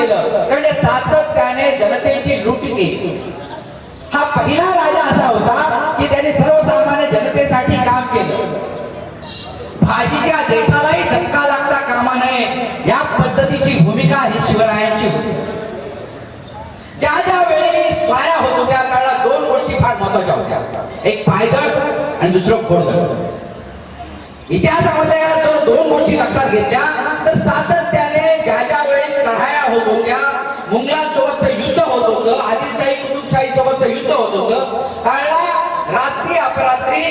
केलं म्हणजे सातत्याने जनतेची लूट केली. हा पहिला राजा असा होता की त्याने सर्वसामान्य जनतेसाठी काम केलं. भाजीच्या देठालाही धक्का लागता कामा नये या पद्धतीची भूमिका ही शिवरायांची होती. ज्या ज्या वेळी स्वाऱ्या होत होत्या त्यावेळेला दोन गोष्टी फार महत्वाच्या होत्या, एक पायदळ आणि दुसरं घोडदळ. इतिहासामध्ये दोन गोष्टी लक्षात घेतल्या तर सातत्याने ज्या ज्या वेळी चढाया होत होत्या, मुघलांसोबतचं युद्ध होत होतं, आदिलशाही कुतुबशाही सोबतचं युद्ध होत होतं, त्यावेळेला रात्री अपरात्री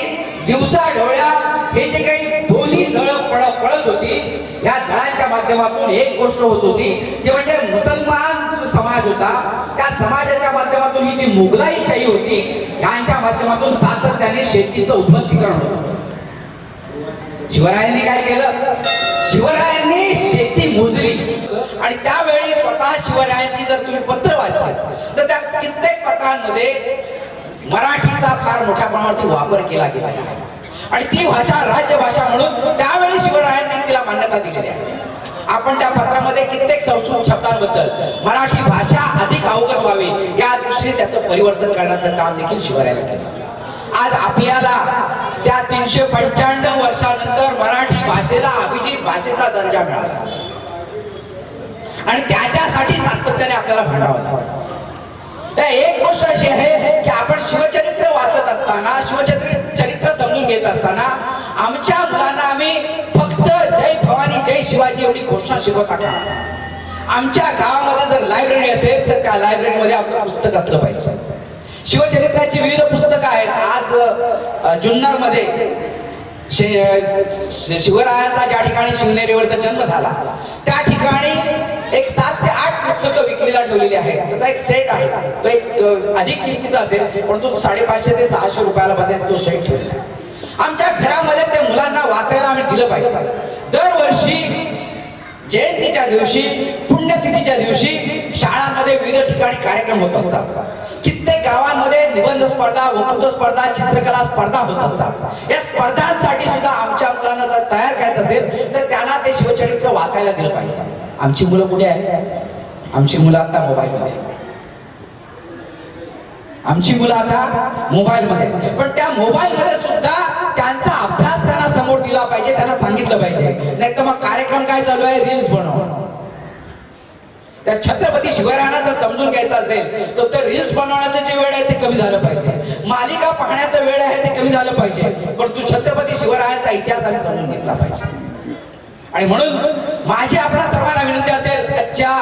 दिवसा ढवळ्या हे जे काही दोन्ही दळ पळत होती, या दळांच्या माध्यमातून एक गोष्ट होत होती ती म्हणजे मुसलमान समाज होता, त्या समाजाच्या माध्यमातून ही जी मुघलाईशाही होती यांच्या माध्यमातून सातत्याने शेतीचं उद्ध्वस्तीकरण होतं. शिवरायांनी काय केलं? शिवरायांनी शेती मोजली आणि त्यावेळी स्वतः शिवरायांची जर तुम्ही पत्र वाचली तर त्या कित्येक पत्रांमध्ये मराठीचा फार मोठ्या प्रमाणावरती वापर केला गेला आहे आणि ती भाषा राजभाषा म्हणून त्यावेळी शिवरायांनी तिला मान्यता दिलेली आहे. आपण त्या पत्रामध्ये कित्येक संस्कृत शब्दांबद्दल मराठी भाषा अधिक अवगत व्हावी या दृष्टीने त्याचं परिवर्तन करण्याचं काम देखील शिवरायांनी केलं. आज आपल्याला त्या 395 वर्षानंतर मराठी भाषेला अभिजित भाषेचा दर्जा मिळाला आणि त्याच्यासाठी सातत्याने आपल्याला भांडावं लागतं. एक गोष्ट अशी आहे की आपण शिवचरित्र वाचत असताना, शिवचरित्र समजून घेत असताना आमच्या मुलांना आम्ही फक्त जय भवानी जय शिवाजी एवढी घोषणा शिकवता का? आमच्या गावामध्ये जर लायब्ररी असेल तर त्या लायब्ररीमध्ये आमचं पुस्तक असलं पाहिजे. शिवचरित्राची विविध पुस्तकं आहेत. आज जुन्नर मध्ये शिवरायांचा ज्या ठिकाणी शिवनेरीवरचा जन्म झाला त्या ठिकाणी एक 7 ते 8 पुस्तकं विक्रीला ठेवलेली आहेत. त्याचा एक सेट आहे, तो एक अधिक किमतीचा असेल परंतु 550 ते 600 रुपयाला मध्ये तो सेट ठेवलेला आहे. आमच्या घरामध्ये ते मुलांना वाचायला आम्ही दिलं पाहिजे. दरवर्षी जयंतीच्या दिवशी, पुण्यतिथीच्या दिवशी शाळांमध्ये विविध ठिकाणी कार्यक्रम होत असतात. कित्येक गावांमध्ये निबंध स्पर्धा, वक्तृत्व स्पर्धा, चित्रकला स्पर्धा होत असतात. या स्पर्धांसाठी सुद्धा आमच्या मुलांना जर तयार करायचं असेल तर त्यांना ते शिवचरित्र वाचायला दिलं पाहिजे. आमची मुलं कुठे आहेत? आमची मुलं आता मोबाईलमध्ये, आमची मुलं आता मोबाईलमध्ये. पण त्या मोबाईलमध्ये सुद्धा त्यांचा अभ्यास त्यांना समोर दिला पाहिजे, त्यांना सांगितलं पाहिजे. नाही तर मग कार्यक्रम काय चालू आहे? रील्स बनव. त्या छत्रपती शिवरायांना जर समजून घ्यायचं असेल तर रील्स बनवण्याचं जे वेळ आहे ते कमी झालं पाहिजे, मालिका पाहण्याचा वेळ आहे ते कमी झालं पाहिजे, परंतु छत्रपती शिवरायांचा इतिहास आम्ही समजून घेतला पाहिजे. आणि म्हणून माझी आपल्या सर्वांना विनंती असेल आजच्या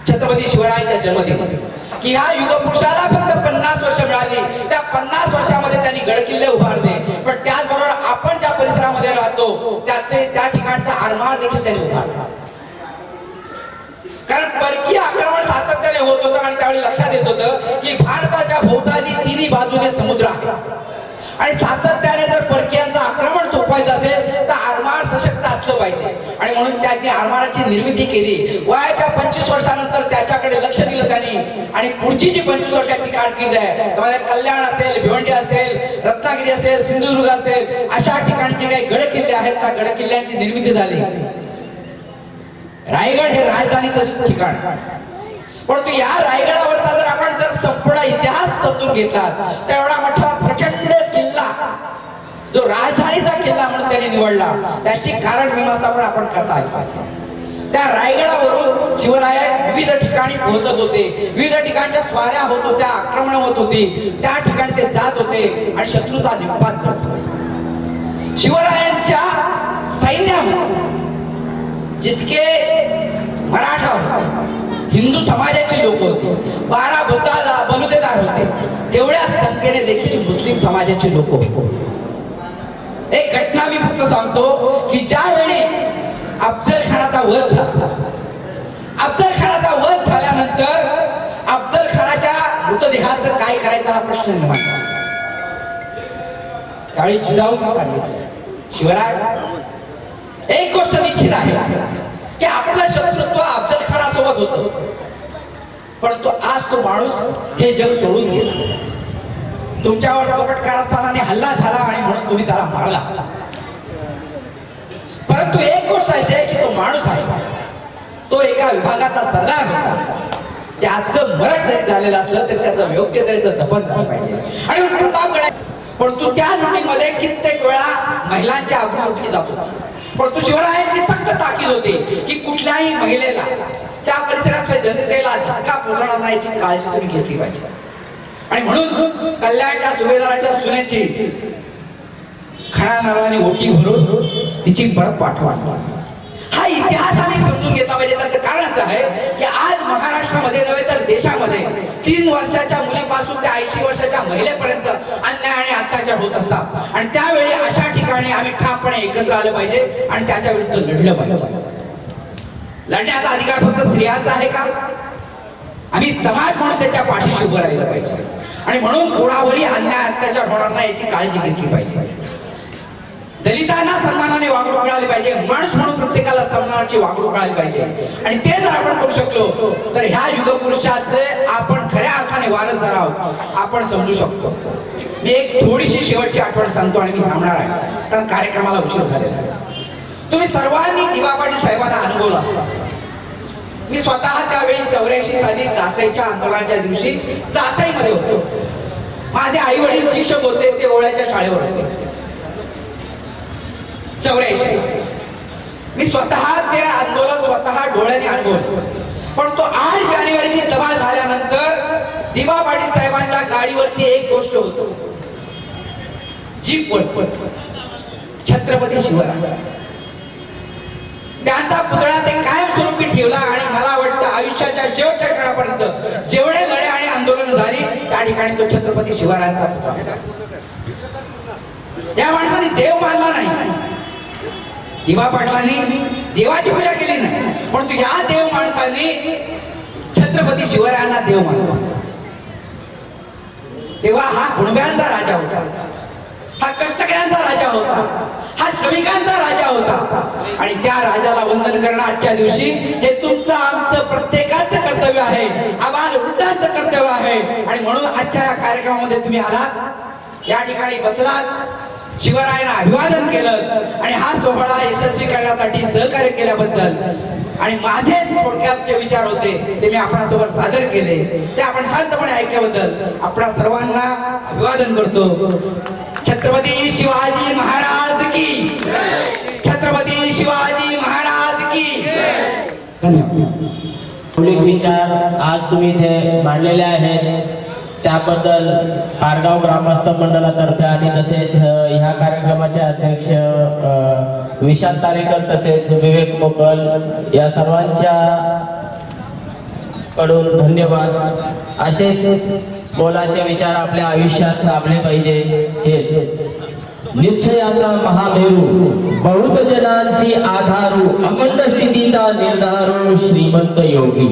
छत्रपती शिवरायांच्या जन्मदिनी की ह्या युगपुरुषाला फक्त 50 वर्ष मिळाली, त्या 50 वर्षामध्ये त्यांनी गडकिल्ले उभारले, पण त्याचबरोबर आपण ज्या परिसरामध्ये राहतो त्या ठिकाणचा आरमार देखील त्यांनी उभारला. कारण परकीय आक्रमण सातत्याने होत होतं आणि त्यावेळी लक्षात येत होतं की भारताच्या भोवताली तिन्ही बाजूने समुद्र आहे आणि सातत्याने जर परकीयांचं आक्रमण थोपवायचं असेल तर आरमार सशक्त असलं पाहिजे. आणि म्हणून त्यांनी आरमाराची निर्मिती केली. वयाच्या 25 वर्षानंतर त्याच्याकडे लक्ष दिलं त्यांनी आणि पुढची जी 25 वर्षाची कारकीर्द आहे त्यामध्ये कल्याण असेल, भिवंडी असेल, रत्नागिरी असेल, सिंधुदुर्ग असेल, अशा ठिकाणी जे काही गडकिल्ले आहेत त्या गडकिल्ल्यांची निर्मिती झाली. रायगड हे राजधानीचं ठिकाण आहे, परंतु या रायगडावरचा जर आपण संपूर्ण इतिहास समजून घेतला तर एवढा मोठा प्रचंड किल्ला जो राजधानीचा किल्ला म्हणून त्यांनी निवडला त्याची कारण मीमांसा पण आपण करता आली पाहिजे. त्या रायगडावरून शिवराय विविध ठिकाणी पोहोचत होते, विविध ठिकाणच्या स्वाऱ्या होत होत्या, आक्रमण होत होती, त्या ठिकाणी ते जात होते आणि शत्रूचा निपात करत होते. शिवरायांच्या सैन्यामध्ये जितके मराठा होते, हिंदू समाजाचे लोक होते, 12 बलुतेदार होते, तेवढ्याच संख्येने देखील मुस्लिम समाजाचे लोक होते. एक घटना मी फक्त सांगतो की ज्यावेळी अफजल खानाचा वध झाला, अफजल खानाचा वध झाल्यानंतर अफजल खानाच्या मृतदेहाचं काय करायचं हा प्रश्न निर्माण झाला. त्यावेळी जिजाऊंनी सांगितलं शिवराय एक गोष्ट निश्चित आहे की आपलं शत्रुत्व अफजल खानासोबत होतं, परंतु आज तो माणूस हे जग सोडून गेला. तुमच्यावर कपट कारस्थानाने हल्ला झाला आणि म्हणून तुम्ही त्याला मारला, परंतु एक गोष्ट अशी आहे की तो माणूस आहे तो एका विभागाचा सरदार होता. त्याचं मरण जरी झालेलं असलं तरी त्याचं योग्य तऱ्हेचं दफन झालं पाहिजे आणि प्रताप गड. परंतु त्या लुटीमध्ये कित्येक वेळा महिलांच्या अब्रू लुटली जात होती. परंतु शिवरायांची सक्त ताकीद होती की कुठल्याही महिलेला त्या परिसरातल्या जनतेला धक्का पोहोचणार नाही याची काळजी तुम्ही घेतली पाहिजे. आणि म्हणून कल्याणच्या सुभेदाराच्या सुनेची खणा नारळाने ओटी भरून तिची परत पाठवा. हा इतिहास आम्ही समजून घेतला पाहिजे. त्याचं कारण असं आहे की आज महाराष्ट्रामध्ये नव्हे तर देशामध्ये 3 वर्षाच्या मुलीपासून ते 80 वर्षाच्या महिलेपर्यंत अन्याय आणि अत्याचार होत असतात. आणि त्यावेळी अशा ठिकाणी आम्ही ठामपणे एकत्र आलं पाहिजे आणि त्याच्या विरुद्ध लढलं पाहिजे. लढण्याचा अधिकार फक्त स्त्रियांचा आहे का? आम्ही समाज म्हणून त्याच्या पाठीशी उभं राहिलं पाहिजे. आणि म्हणून कोणावरही अन्याय अत्याचार होणार नाही याची काळजी घेतली पाहिजे. दलितांना सन्मानाने वागणूक मिळाली पाहिजे. माणूस म्हणून प्रत्येकाला सन्मानाची वागणूक मिळाली पाहिजे. आणि ते जर आपण करू शकलो तर ह्या युगपुरुषाचे आपण खऱ्या अर्थाने वारसदार आहोत आपण समजू शकतो. मी एक थोडीशी शेवटची आठवण सांगतो आणि मी थांबणार आहे कारण कार्यक्रमाला उशीर झालेला आहे. तुम्ही सर्वांनी दिवा पाटील साहेबांना अनुभवला असता. मी स्वतः त्यावेळी 84 साली जासईच्या आंदोलनाच्या दिवशी जासईमध्ये होतो. माझे आई वडील शिक्षक होते. ते ओळ्याच्या शाळेवर होते. 84 मी स्वतः ते आंदोलन स्वतः डोळ्याने अनुभवलं. पण तो 8 जानेवारीची सभा झाल्यानंतर दिवा पाटील साहेबांच्या गाडीवरती एक गोष्ट होती. जीप छत्रपती शिवराय त्यांचा पुतळा ते कायमस्वरूपी ठेवला. आणि मला वाटतं आयुष्याच्या शेवटच्या काळापर्यंत जेवढे लढे आणि आंदोलन झाली त्या ठिकाणी तो छत्रपती शिवरायांचा पुतळा. या माणसाने देव मानला नाही. दिवा पाटलांनी देवाची पूजा केली नाही. परंतु या देव माणसांनी छत्रपती शिवरायांना देव मानला. तेव्हा हा कुणब्यांचा राजा होता. हा कष्टकऱ्यांचा राजा होता. हा श्रमिकांचा राजा होता. आणि त्या राजाला वंदन करणं आजच्या दिवशी हे तुमचं आमचं प्रत्येकाचं कर्तव्य आहे. आबाल वृद्धांचं कर्तव्य आहे. आणि म्हणून आजच्या या कार्यक्रमामध्ये तुम्ही आलात, या ठिकाणी बसलात, शिवरायांना अभिवादन केलं आणि हा सोहळा यशस्वी करण्यासाठी सहकार्य केल्याबद्दल आणि माझे थोडक्यात जे विचार होते ते मी आपणासोबत सादर केले ते आपण शांतपणे ऐकल्याबद्दल आपणा सर्वांना अभिवादन करतो. छत्रपती शिवाजी महाराज की, छत्रपती शिवाजी महाराज की. धन्यवाद. विचार आज तुम्ही इथे मांडलेले आहेत त्याबद्दल पारगाव ग्रामस्थ मंडळातर्फे आणि तसेच ह्या कार्यक्रमाचे अध्यक्ष विशाल तारेकर तसेच विवेक मोकल या सर्वांच्या कडून धन्यवाद. असेच मोलाचे विचार आपल्या आयुष्यात लाभले पाहिजे. हेच निश्चयाचा महामेरू बहुत जनांशी आधारू अखंड स्थितीचा निर्धारू श्रीमंत योगी.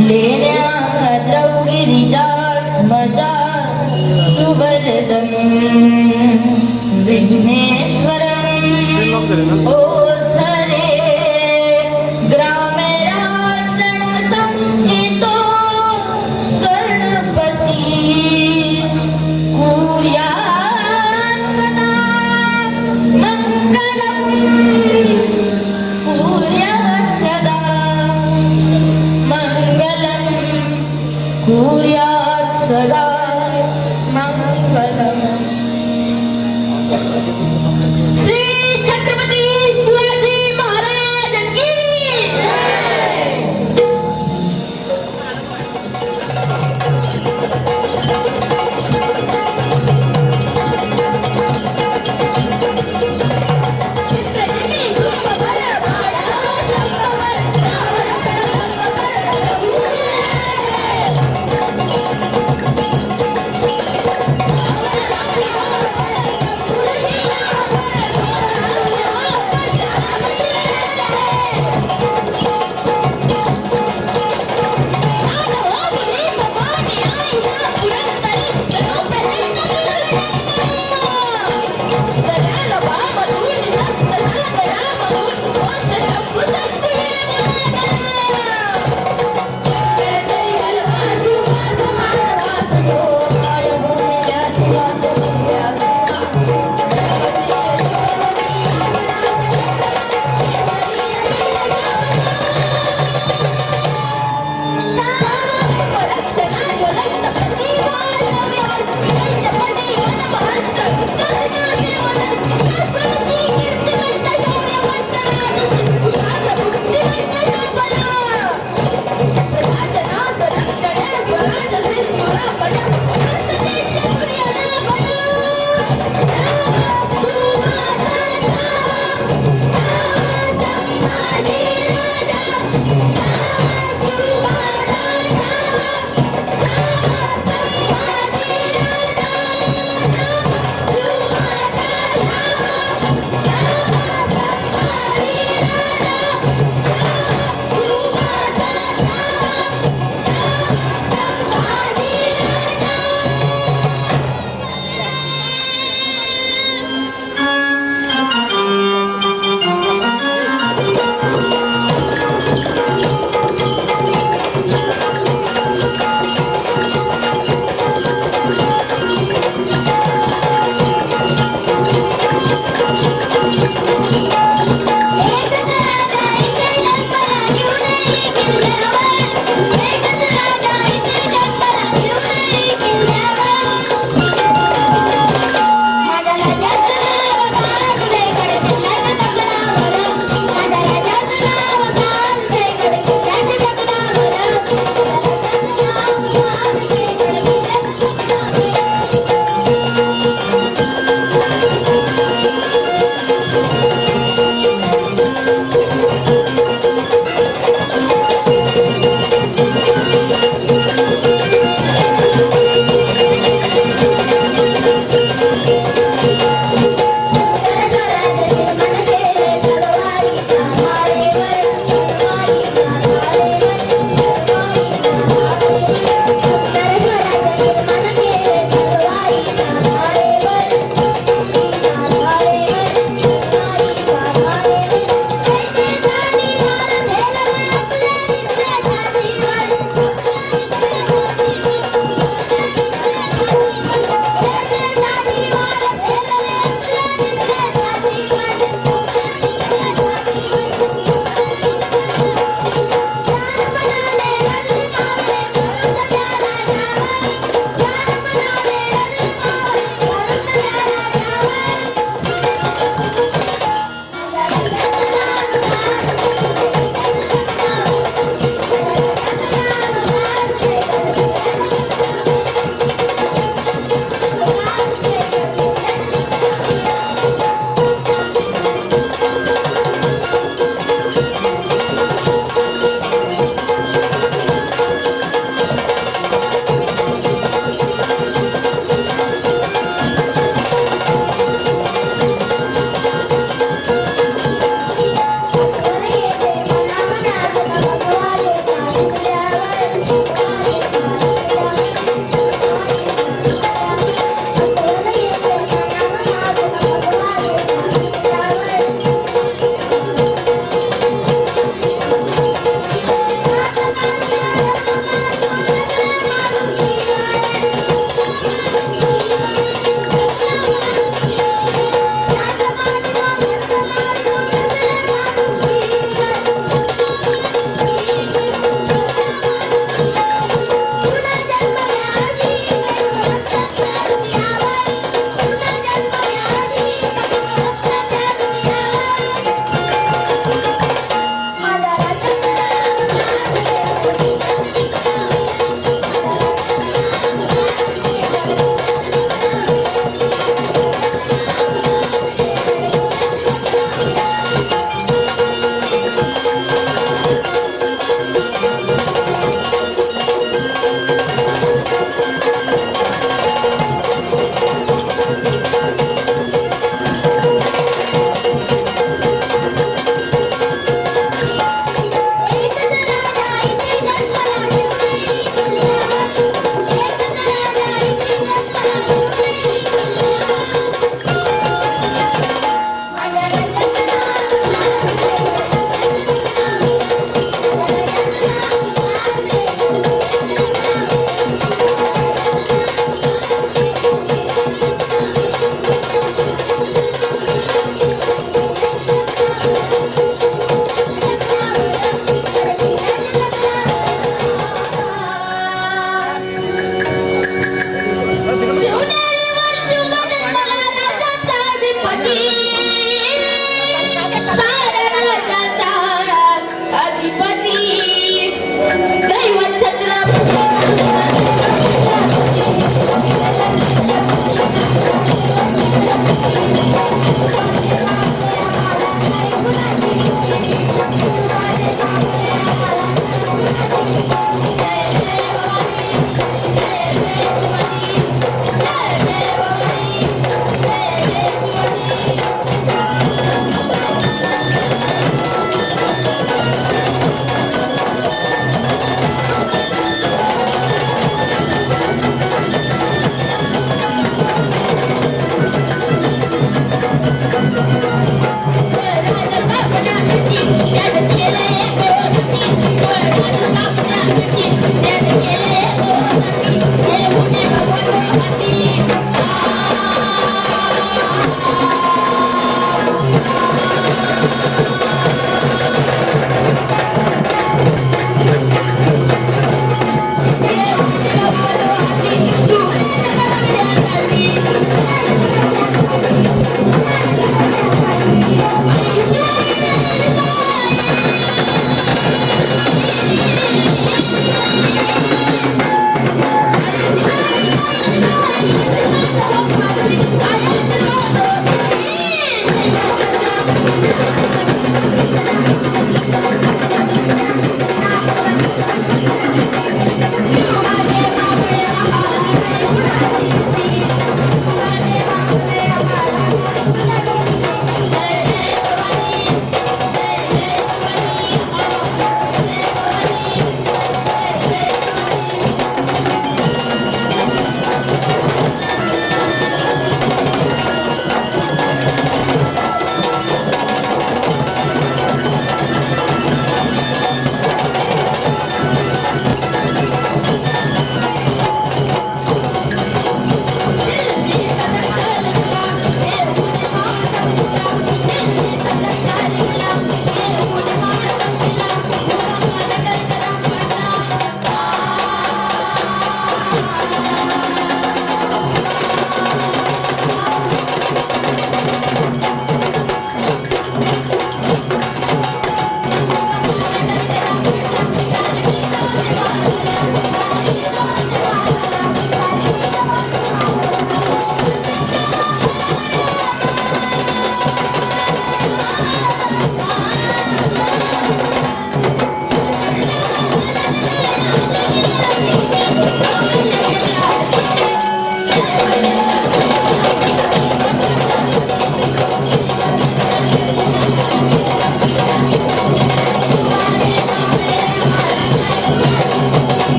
लेण्या लवगिरीच्या मजा शुभ विघ्नेश्वरं ओझरे ग्रामे राजन संस्थितो गणपती कुर्यात् सदा मंगलम् कुर्यात् सदा मंगलम् कुर्यात् सदा मंगलम् श्री छत्रपती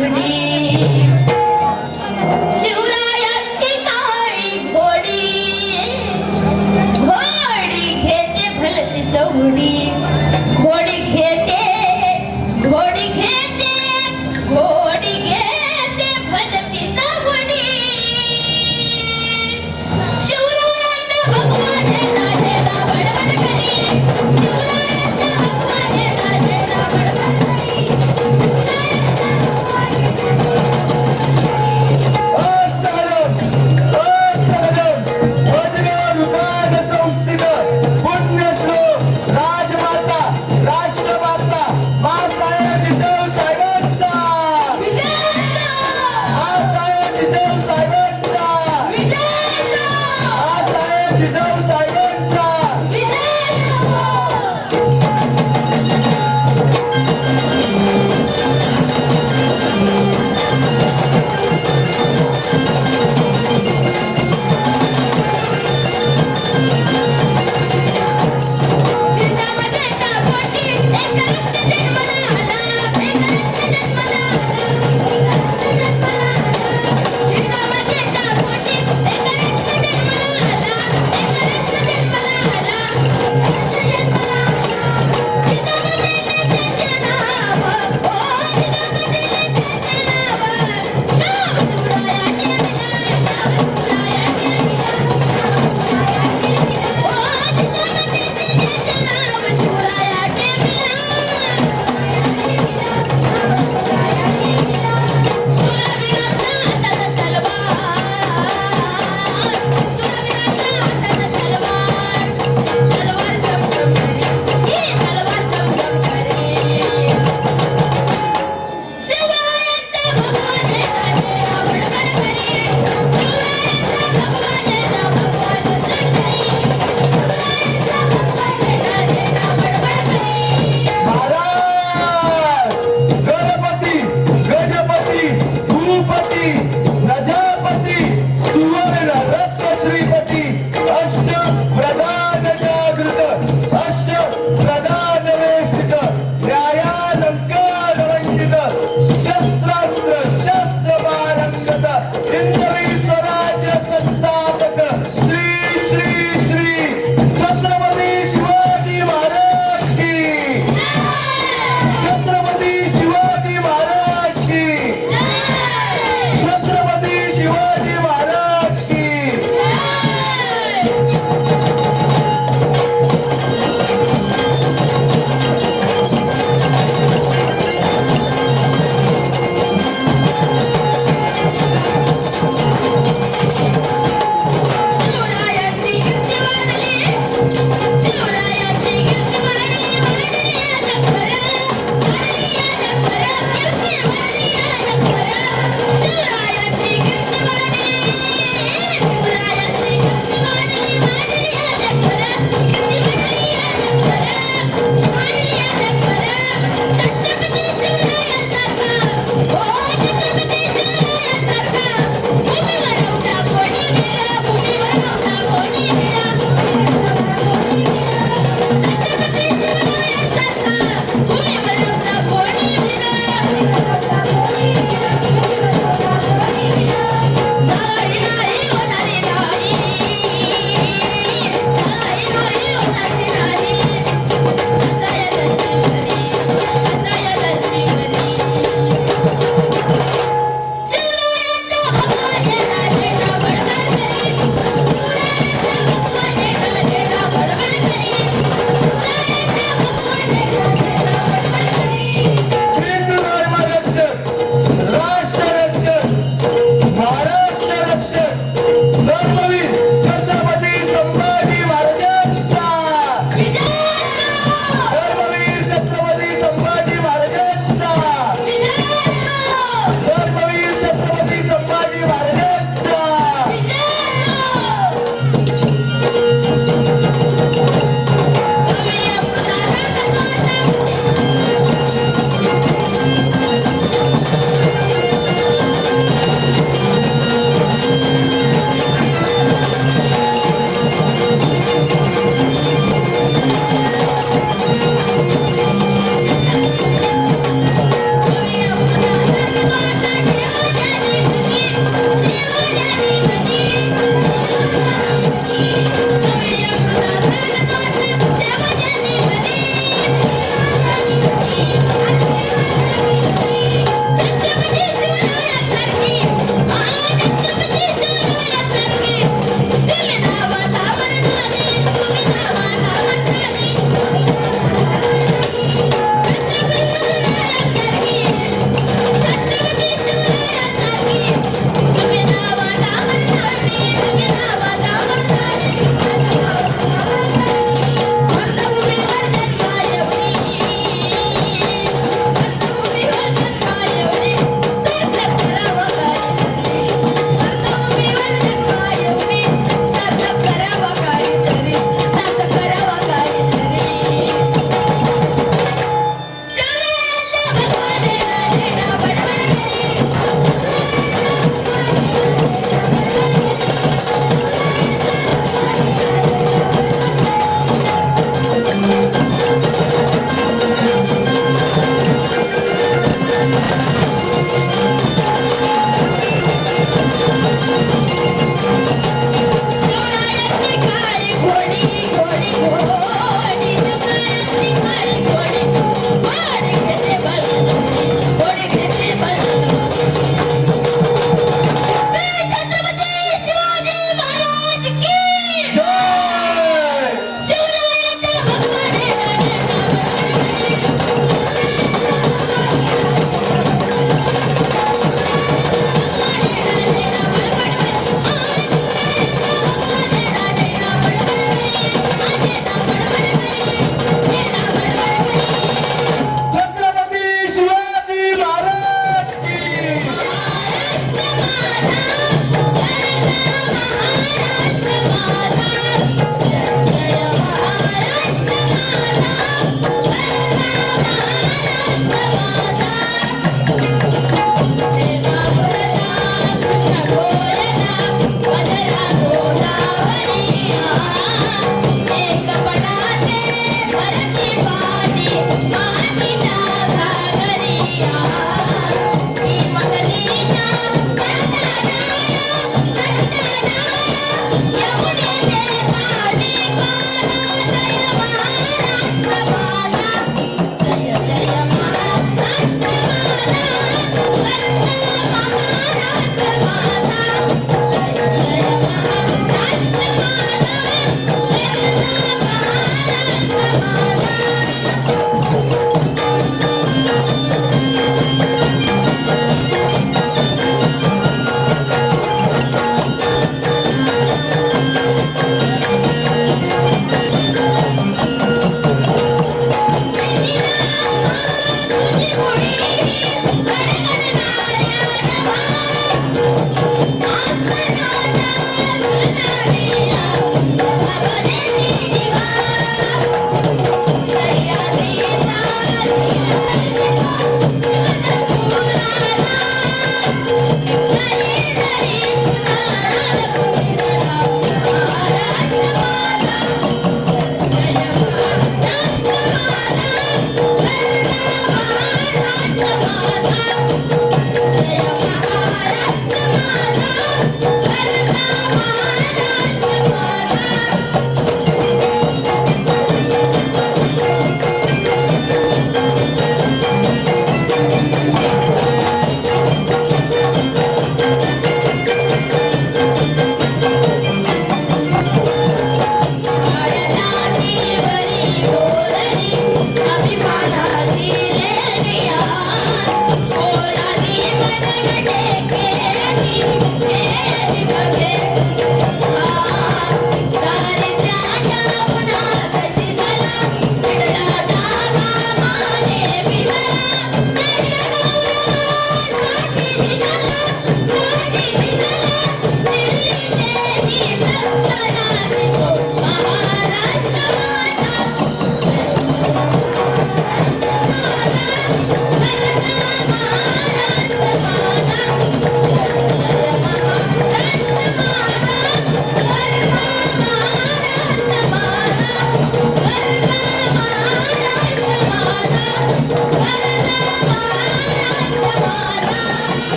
चौघडी शिवरायाची काळी घोडी घोडी घेते भलती चौघडी घोडी घेते घोडी घेते घोडी घेते भलती चौघडी शिवरायांना भगवा झेंडा झेंडा बडबड करी शिवरायांना भगवा झेंडा झेंडा बडबड करी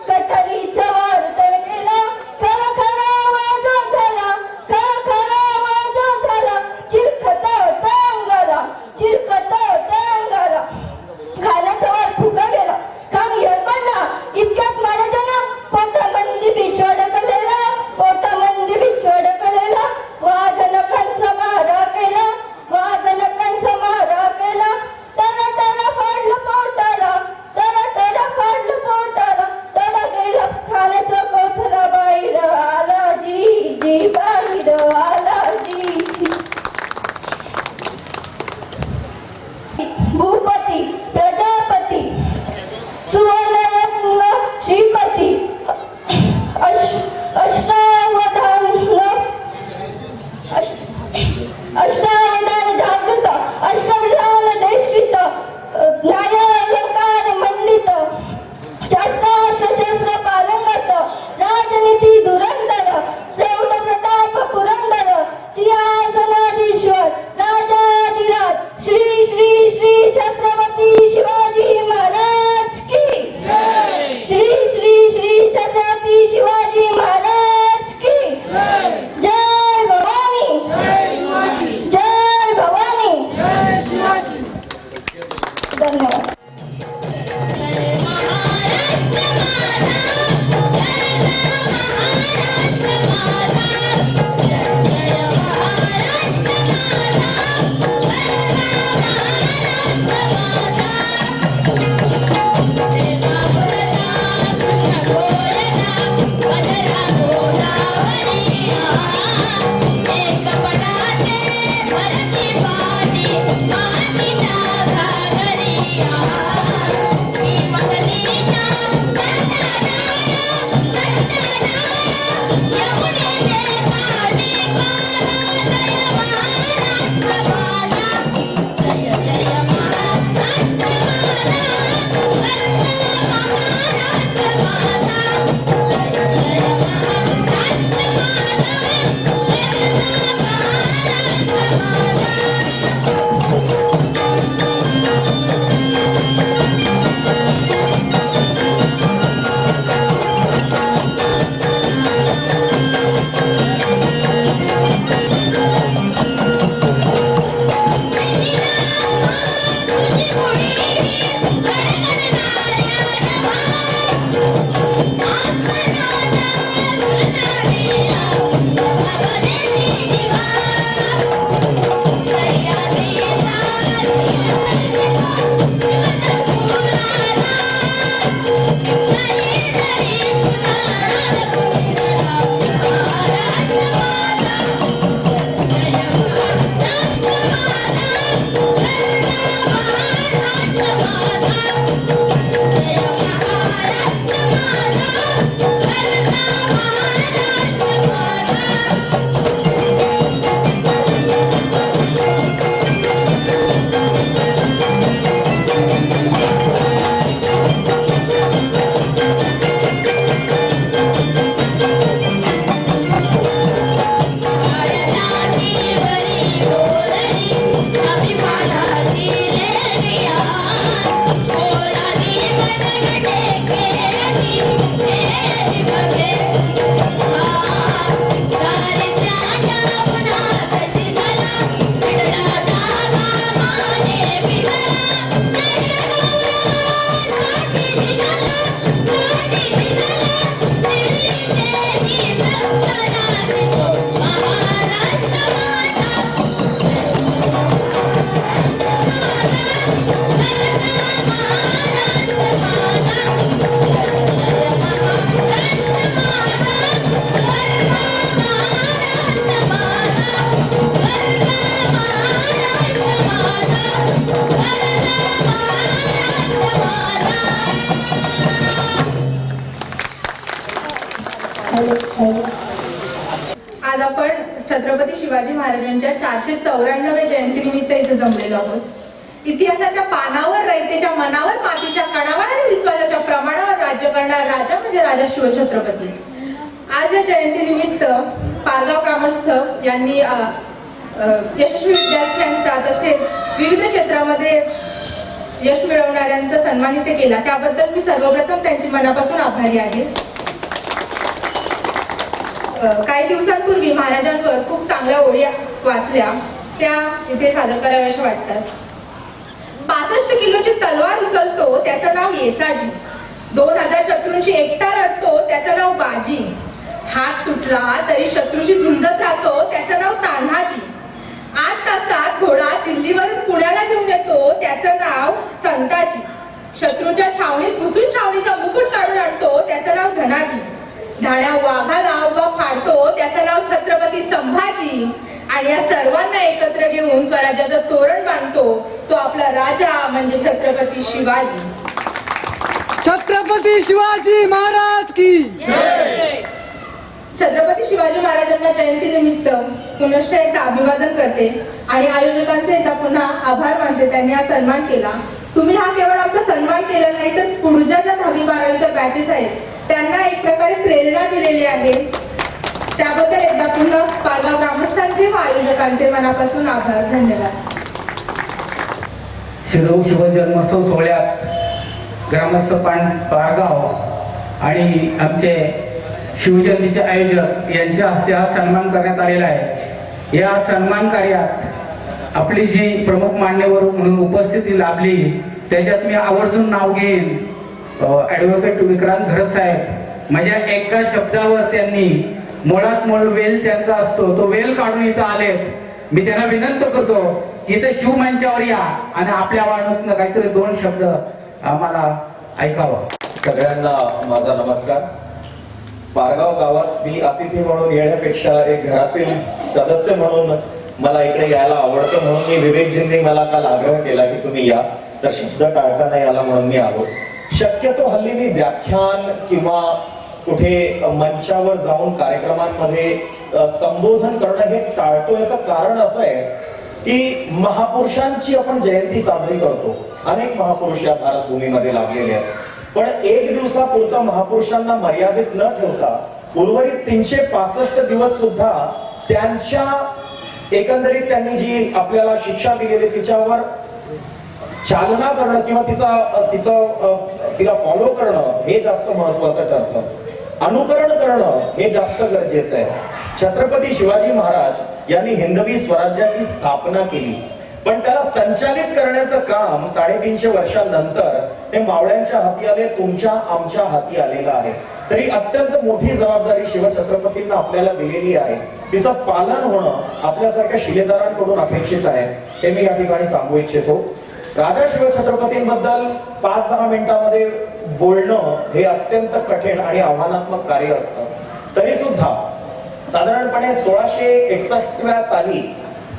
कटरीचा वार तर केला बालाजी बाहिर आलाजी भूपती प्रजापती सुवर्णरत्न श्रीपती अष्टावधान जागृत अष्टविधान देश्रित न्याय अलंकार मंडित शास्त्र सशस्त्र पालंगत राजनीती धुरंधर प्रौढ प्रताप पुरंदर सिंहासनाधीश्वर राजाधिराज श्री श्री श्री छत्रपती शिवाजी महाराज की श्री श्री श्री छत्रपती शिवाजी महाराज की जय भवानी जय भवानी धन्यवाद. आज आपण छत्रपती शिवाजी महाराजांच्या 494व्या जयंतीनिमित्त इथे जमलेलो आहोत. इतिहासाच्या पानावर रयतेच्या मनावर मातीच्या कणावर आणि विश्वासाच्या प्रमाणावर राज्य करणारा राजा म्हणजे राजा शिवछत्रपती. आज या जयंतीनिमित्त पारगाव ग्रामस्थ यांनी यशस्वी विद्यार्थ्यांचा तसेच विविध क्षेत्रामध्ये यश मिळवणाऱ्यांचा सन्मानित केला. त्याबद्दल मी सर्वप्रथम त्यांची मनापासून आभारी आहे. काही दिवसांपूर्वी महाराजांवर खूप चांगल्या ओळी वाचल्या, त्या इथे सादर कराव्याशा वाटतात. 65 किलोची तलवार उचलतो त्याचं नाव येसाजी, 2000 शत्रूंशी एकटा लढतो त्याचं नाव बाजी, हात तुटला तरी शत्रूशी झुंजत राहतो त्याचं नाव तान्हाजी, 8 तासात घोडा दिल्लीवरून पुण्याला घेऊन येतो त्याचं नाव संताजी, शत्रूच्या छावणीत घुसून छावणीचा मुकुट काढून आणतो त्याचं नाव धनाजी, धाड्या वाघाला उभा फाडतो त्याचं नाव छत्रपती संभाजी आणि या सर्वांना एकत्र घेऊन स्वराज्याचं तोरण बांधतो तो आपला राजा म्हणजे छत्रपती शिवाजी. छत्रपती शिवाजी महाराज की छत्रपती शिवाजी महाराजांना जयंती निमित्त पुनश्च एकदा अभिवादन करते आणि आयोजकांचे एकदा पुन्हा आभार मानते. त्यांनी हा सन्मान केला. तुम्ही हा केवळ आमचा सन्मान केला नाही तर पुढच्या ज्या 10वी-12वीच्या बॅचेस आहेत त्यांना एक प्रकारे प्रेरणा दिलेली आहे. त्याबद्दल एकदा पुन्हा पारगाव ग्रामस्थांचे व आयोजकांचे मनापासून आभार. धन्यवाद. शिरोळ शिवजन्मोत्सव सोहळ्यात ग्रामस्थ पारगाव आणि आमचे शिवजयंतीचे आयोजक यांच्या हस्ते हा सन्मान करण्यात आलेला आहे. या सन्मान कार्यात आपली जी प्रमुख मान्यवर म्हणून उपस्थिती लाभली त्याच्यात मी आवर्जून नाव घेईन ॲडव्होकेट विक्रांत घरत साहेब. माझ्या एका शब्दावर त्यांनी मुळात मूळ वेल त्यांचा असतो तो वेल काढून इथं आलेत. मी त्यांना विनंती करतो की इथं शिवमंचावर या आणि आपल्या वाणूतनं काहीतरी 2 शब्द आम्हाला ऐकावं. सगळ्यांना माझा नमस्कार. पारगाव गावात मी अतिथी म्हणून येण्यापेक्षा एक घरातील सदस्य म्हणून मला इकडे यायला आवडतं म्हणून मी विवेकजींनी मला काल आग्रह केला की तुम्ही या, तर शब्द टाळता नाही आला म्हणून मी आलो. शक्यतो हल्ली मी व्याख्यान किंवा कुठे मंचावर जाऊन कार्यक्रमांमध्ये संबोधन करणं हे टाळतो. याचं कारण असं आहे की महापुरुषांची आपण जयंती साजरी करतो. अनेक महापुरुष या भारत भूमीमध्ये लाभलेले आहेत. पण एक दिवसापुरता महापुरुषांना मर्यादित न ठेवता उर्वरित 365 दिवस सुद्धा त्यांच्या एकंदरीत त्यांनी जी आपल्याला शिक्षा दिलेली तिच्यावर चालना करणं किंवा तिला फॉलो करणं हे जास्त महत्वाचं ठरतं. अनुकरण करणं हे जास्त गरजेचं आहे. छत्रपती शिवाजी महाराज यांनी हिंदवी स्वराज्याची स्थापना केली पण त्याला संचालित करण्याचं काम 350 वर्षांनंतर ते मावळ्यांच्या हाती आले, तुमच्या आमच्या हाती आलेलं आहे. तरी अत्यंत मोठी जबाबदारी शिवछत्रपतींना आपल्याला दिलेली आहे. तिचं पालन होणं आपल्यासारख्या शिलेदारांकडून अपेक्षित आहे हे मी या ठिकाणी सांगू इच्छितो. राजा शिवछत्रपतींबद्दल 5-10 मिनिटांमध्ये बोलणं हे अत्यंत कठीण आणि आव्हानात्मक कार्य असतं. तरी सुद्धा साधारणपणे 1661 साली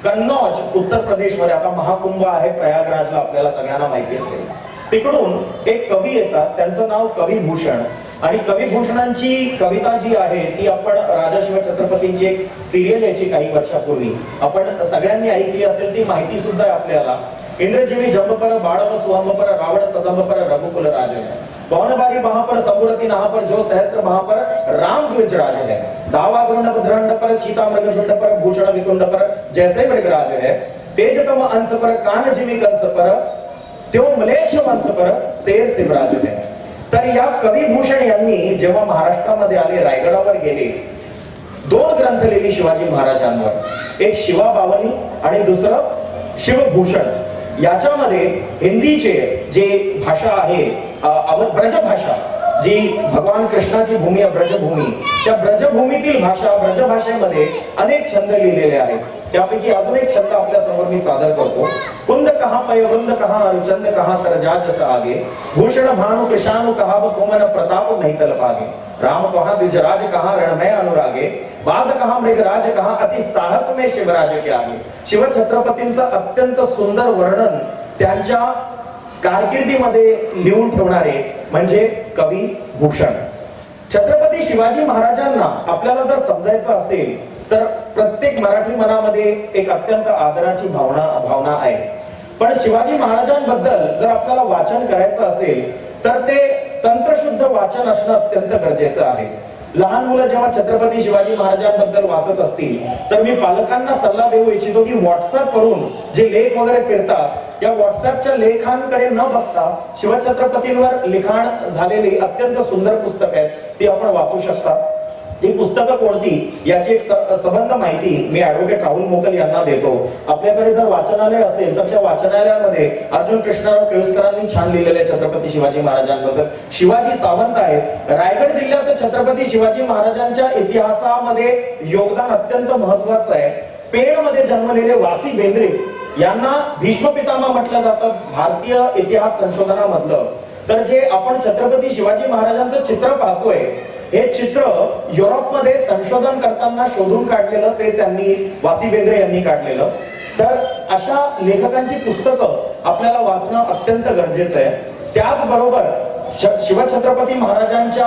कन्नौज उत्तर प्रदेशमध्ये, आता महाकुंभ आहे प्रयागराजला आपल्याला सगळ्यांना माहिती असेल, तिकडून एक कवी येतात. त्यांचं नाव कविभूषण. आणि कविभूषणांची कविता जी आहे ती आपण राजा शिवछत्रपतींची एक सिरियल याची काही वर्षापूर्वी आपण सगळ्यांनी ऐकली असेल. ती माहिती सुद्धा आहे आपल्याला. इंद्रजीवी जंबपर बाळव सुहंबपर रावण सदंबपर रघुकुल राज है, पवनबारी महापर संबुरती नहापर जो सहस्त्र महापर राम द्विज राज है, दावा द्रोण द्रंड पर चीता मृग झुंड पर भूषण विकुंड पर जैसे मृगराज है, तेजतम अंश पर कान जीवी कंस पर त्यो मलेच्छ वंश पर शेर शिवराज है. तर या कविभूषण यांनी जेव्हा महाराष्ट्रामध्ये आले, रायगडावर गेले, 2 ग्रंथ लिहिले शिवाजी महाराजांवर. एक शिवा बावली आणि दुसरं शिवभूषण. याच्यामध्ये हिंदीचे जे भाषा आहे ब्रजभाषा, जी भगवान कृष्णाची भूमी आहे ब्रजभूमी, त्या ब्रजभूमीतील भाषा ब्रजभाषेमध्ये अनेक छंद लिहिलेले आहेत. त्यापैकी अजून एक छंद आपल्या समोर मी सादर करतो. कुंद कहा पयवृंद कहा अनुचंद कहा सरजाज स आगे, भूषण भानु कृशानु कहा व कोमन प्रताप महितल पागे, राम कहा द्विजराज कहा रणमय अनुरागे, बाज कहा मृगराज कहा अति साहस में शिवराज के आगे. शिवछत्रपतींचं अत्यंत सुंदर वर्णन त्यांच्या कारकिर्दीमध्ये लिहून ठेवणारे म्हणजे कवी भूषण. छत्रपती शिवाजी महाराजांना आपल्याला जर समजायचं असेल तर प्रत्येक मराठी मनामध्ये एक अत्यंत आदराची भावना आहे. पण शिवाजी महाराजांबद्दल जर आपल्याला वाचन करायचं असेल तर ते तंत्रशुद्ध वाचन असणं अत्यंत गरजेचं आहे. लहान मुलं जेव्हा छत्रपती शिवाजी महाराजांबद्दल वाचत असतील तर मी पालकांना सल्ला देऊ इच्छितो की व्हॉट्सअप वरून जे लेख वगैरे फिरतात या व्हॉट्सअपच्या लेखांकडे न बघता शिवछत्रपतींवर लिखाण झालेली अत्यंत सुंदर पुस्तक आहेत, ती आपण वाचू शकता. ही पुस्तकं कोणती याची एक सबंध माहिती मी ॲडव्होकेट राहुल मोकल यांना देतो. आपल्याकडे जर वाचनालय असेल तर त्या वाचनालयामध्ये अर्जुन कृष्णराव केळुसकरांनी छान लिहिलेले छत्रपती शिवाजी महाराजांबद्दल. शिवाजी सावंत आहेत. रायगड जिल्ह्याचं छत्रपती शिवाजी महाराजांच्या इतिहासामध्ये योगदान अत्यंत महत्वाचं आहे. पेणमध्ये जन्मलेले वासी बेंद्रे यांना भीष्म पितामह म्हटलं जातं भारतीय इतिहास संशोधनामधलं. तर जे आपण छत्रपती शिवाजी महाराजांचं चित्र पाहतोय हे चित्र युरोपमध्ये संशोधन करताना शोधून काढलेलं, ते त्यांनी वासी बेंद्रे यांनी काढलेलं. तर अशा लेखकांची पुस्तकं आपल्याला वाचणं अत्यंत गरजेचं आहे. त्याचबरोबर शिवछत्रपती महाराजांच्या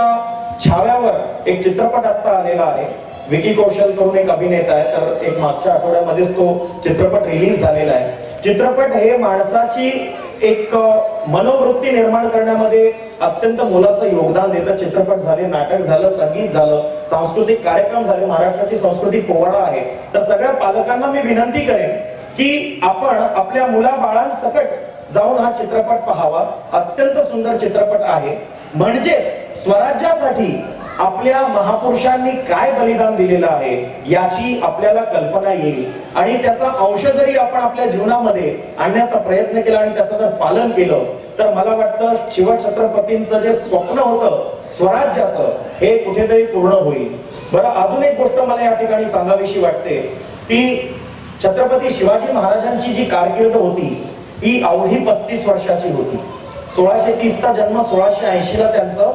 छाव्यावर एक चित्रपट आता आलेला आहे. विकी कौशल करून एक अभिनेता आहे, तर एक मागच्या आठवड्यामध्येच तो चित्रपट रिलीज झालेला आहे. चित्रपट हे माणसाची एक मनोवृत्ती निर्माण करण्यामध्ये अत्यंत मोलाचं योगदान देतं. चित्रपट झाले, नाटक झालं, संगीत झालं, सांस्कृतिक कार्यक्रम झाले. महाराष्ट्राची संस्कृती पोवाडा आहे. तर सगळ्या पालकांना मी विनंती करेन की आपण आपल्या मुलाबाळांसकट जाऊन हा चित्रपट पाहावा. अत्यंत सुंदर चित्रपट आहे. म्हणजेच स्वराज्यासाठी आपल्या महापुरुषांनी काय बलिदान दिलेलं आहे याची आपल्याला कल्पना येईल, आणि त्याचा अंश जरी आपण आपल्या जीवनामध्ये आणण्याचा प्रयत्न केला आणि त्याचं जर पालन केलं तर मला वाटतं शिवछत्रपतींचं जे स्वप्न होतं स्वराज्याचं हे कुठेतरी पूर्ण होईल. बरं, अजून एक गोष्ट मला या ठिकाणी सांगावीशी वाटते की छत्रपती शिवाजी महाराजांची जी कारकीर्द होती ही अवघी 35 वर्षाची होती. 1630 चा जन्म, 1680 ला त्यांचं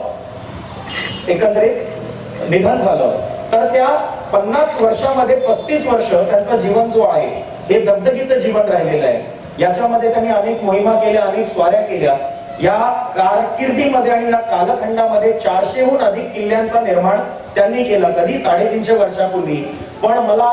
एकंदरीत निधन झालं. तर त्या 50 वर्षामध्ये 35 वर्ष त्यांचं जीवन जो आहे हे दगदगीचं जीवन राहिलेलं आहे. याच्यामध्ये त्यांनी अनेक मोहिमा केल्या, अनेक स्वाऱ्या केल्या. या कारकिर्दीमध्ये आणि या कालखंडामध्ये 400हून अधिक किल्ल्यांचा निर्माण त्यांनी केला, कधी 350 वर्षापूर्वी. पण मला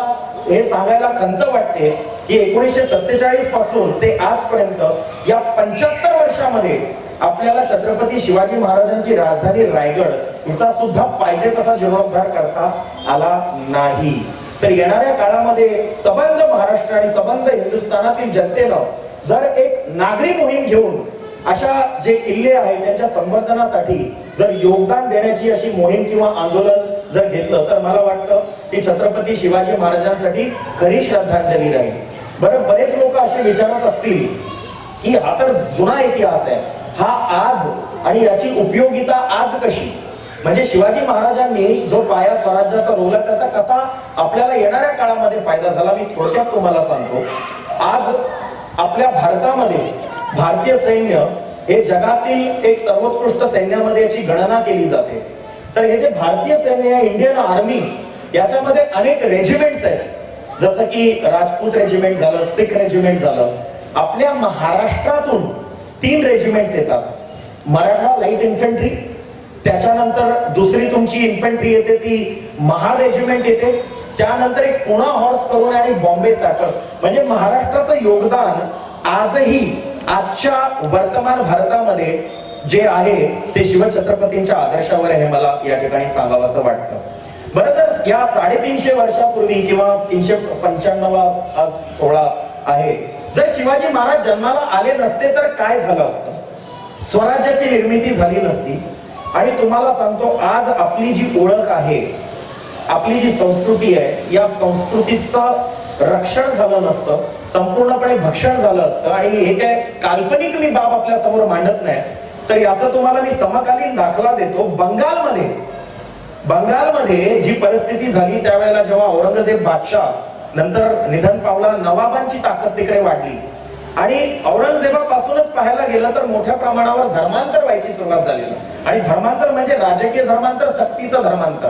हे सांगायला खंत वाटते की 1947 पासून ते आजपर्यंत या 75 वर्षामध्ये आपल्याला छत्रपती शिवाजी महाराजांची राजधानी रायगड हिचा सुद्धा पाहिजे तसा जीर्णोद्धार करता आला नाही. तर येणाऱ्या काळामध्ये सबंध महाराष्ट्र आणि सबंध हिंदुस्थानातील जनतेनं जर एक नागरी मोहीम घेऊन अशा जे किल्ले आहेत त्यांच्या संवर्धनासाठी जर योगदान देण्याची अशी मोहीम किंवा आंदोलन जर घेतलं तर मला वाटतं की छत्रपती शिवाजी महाराजांसाठी खरी श्रद्धांजली राहील. बरं, बरेच लोक असे विचारत असतील की हा तर जुना इतिहास आहे, हा आज आणि याची उपयोगिता आज कशी? म्हणजे शिवाजी महाराजांनी जो पाया स्वराज्याचा रोवला त्याचा कसा आपल्याला येणाऱ्या काळामध्ये फायदा झाला, मी थोडक्यात तुम्हाला सांगतो. आज आपल्या भारतामध्ये भारतीय सैन्य हे जगातील एक सर्वोत्कृष्ट सैन्यामध्ये याची गणना केली जाते. तर हे जे भारतीय सैन्य आहे, इंडियन आर्मी, याच्यामध्ये अनेक रेजिमेंट्स आहेत. जसं की राजपूत रेजिमेंट झालं, सिख रेजिमेंट झालं. आपल्या महाराष्ट्रातून 3 रेजिमेंट्स येतात. मराठा लाईट इन्फंट्री, त्याच्यानंतर दुसरी तुमची इन्फंट्री येते ती महार रेजिमेंट येते, त्यानंतर एक पुणा हॉर्स करून आणि बॉम्बे सॅपर्स. म्हणजे महाराष्ट्राचं योगदान आजही आजच्या वर्तमान भारतामध्ये जे आहे ते शिवछत्रपतींच्या आदर्शावर आहे, मला या ठिकाणी सांगावंसं वाटतं. बरं, जर या 350 वर्षापूर्वी किंवा 395 आज 16 आहे, जर शिवाजी महाराज जन्माला आले नसते तर काय झालं असतं? स्वराज्याची निर्मिती झाली नसती. आणि तुम्हाला सांगतो, आज आपली जी ओळख आहे, आपली जी संस्कृती आहे, या संस्कृतीचं रक्षण झालं नसतं, संपूर्णपणे भक्षण झालं असतं. आणि हे काय काल्पनिक मी बाब आपल्या समोर मांडत नाही, तर याचा तुम्हाला मी समकालीन दाखला देतो. बंगालमध्ये जी परिस्थिती झाली त्यावेळेला जेव्हा औरंगजेब बादशाह नंतर निधन पावला, नवाबांची ताकद तिकडे वाढली आणि औरंगजेबापासूनच पाहायला गेलं तर मोठ्या प्रमाणावर धर्मांतर व्हायची सुरुवात झालेली. आणि धर्मांतर म्हणजे राजकीय धर्मांतर, सक्तीचं धर्मांतर,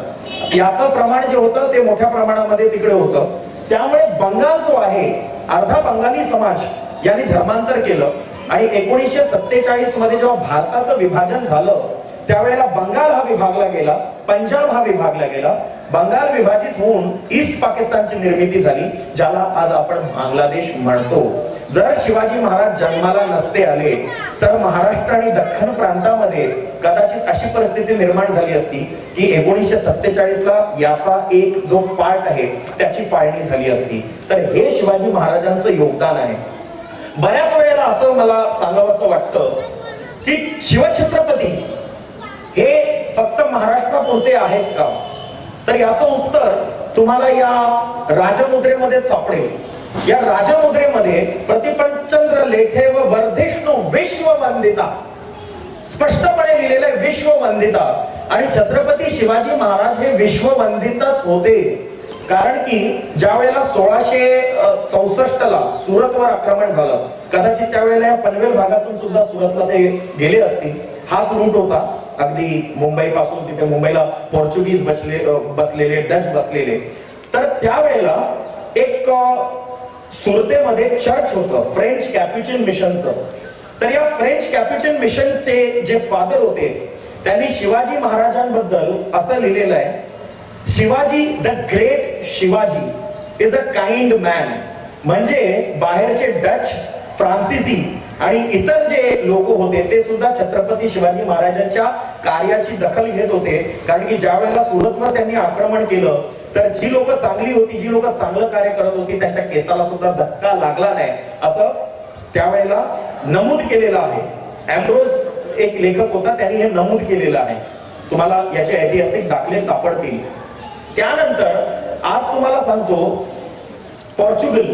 याचं प्रमाण जे होतं ते मोठ्या प्रमाणामध्ये तिकडे होतं. त्यामुळे बंगाल जो आहे, अर्धा बंगाली समाज यांनी धर्मांतर केलं. आणि 1947 मध्ये जेव्हा भारताचं विभाजन झालं त्यावेळेला बंगाल हा विभागला गेला, पंजाब हा विभागला गेला. बंगाल विभाजित होऊन ईस्ट पाकिस्तानची निर्मिती झाली, ज्याला आज आपण बांगलादेश म्हणतो. जर शिवाजी महाराज जन्माला नसते आले तर महाराष्ट्र आणि दख्खन प्रांतामध्ये कदाचित अशी परिस्थिती निर्माण झाली असती की 1947 ला याचा एक जो पार्ट आहे त्याची फाळणी झाली असती. तर हे शिवाजी महाराजांचं योगदान आहे. बऱ्याच वेळेला असं मला सांगावंसं वाटतं की शिवछत्रपती हे फक्त महाराष्ट्रापुरते आहेत का? तर याचं उत्तर तुम्हाला या राजमुद्रेमध्ये सापडेल. या राजमुद्रेमध्ये प्रतिपंचंद्र लेखे व वर्धिष्णू विश्ववंदिता स्पष्टपणे लिहिलेलं आहे, विश्ववंदिता. आणि छत्रपती शिवाजी महाराज हे विश्ववंदितच होते. कारण की ज्या वेळेला 1664 ला सुरतवर आक्रमण झालं, कदाचित त्यावेळेला या पनवेल भागातून सुद्धा सुरतला ते गेले असतील. हाच रूट होता अगदी मुंबई पासून. तिथे मुंबईला पोर्चुगीज बसलेले, डच बसलेले. तर त्यावेळेला एक सुरतेमध्ये चर्च होतं फ्रेंच कॅप्युचिन मिशनचं. तर या फ्रेंच कॅप्युचिन मिशनचे जे फादर होते त्यांनी शिवाजी महाराजांबद्दल असं लिहिलेलं आहे, Shivaji the great Shivaji is a kind man. म्हणजे बाहेरचे डच, फ्रान्सिसी आणि इतर जे लोक होते ते सुद्धा छत्रपती शिवाजी महाराजांच्या कार्याची दखल घेत होते. कारण की ज्या वेळेला सुरतवर त्यांनी आक्रमण केलं तर जी लोक चांगली होती, जी लोक चांगलं कार्य करत होती त्यांच्या केसाला सुद्धा धक्का लागला नाही असं त्यावेळेला नमूद केलेलं आहे. अँब्रोज एक लेखक होता, त्यांनी हे नमूद केलेलं आहे. तुम्हाला याचे ऐतिहासिक दाखले सापडतील. त्यानंतर आज तुम्हाला सांगतो, पोर्चुगल,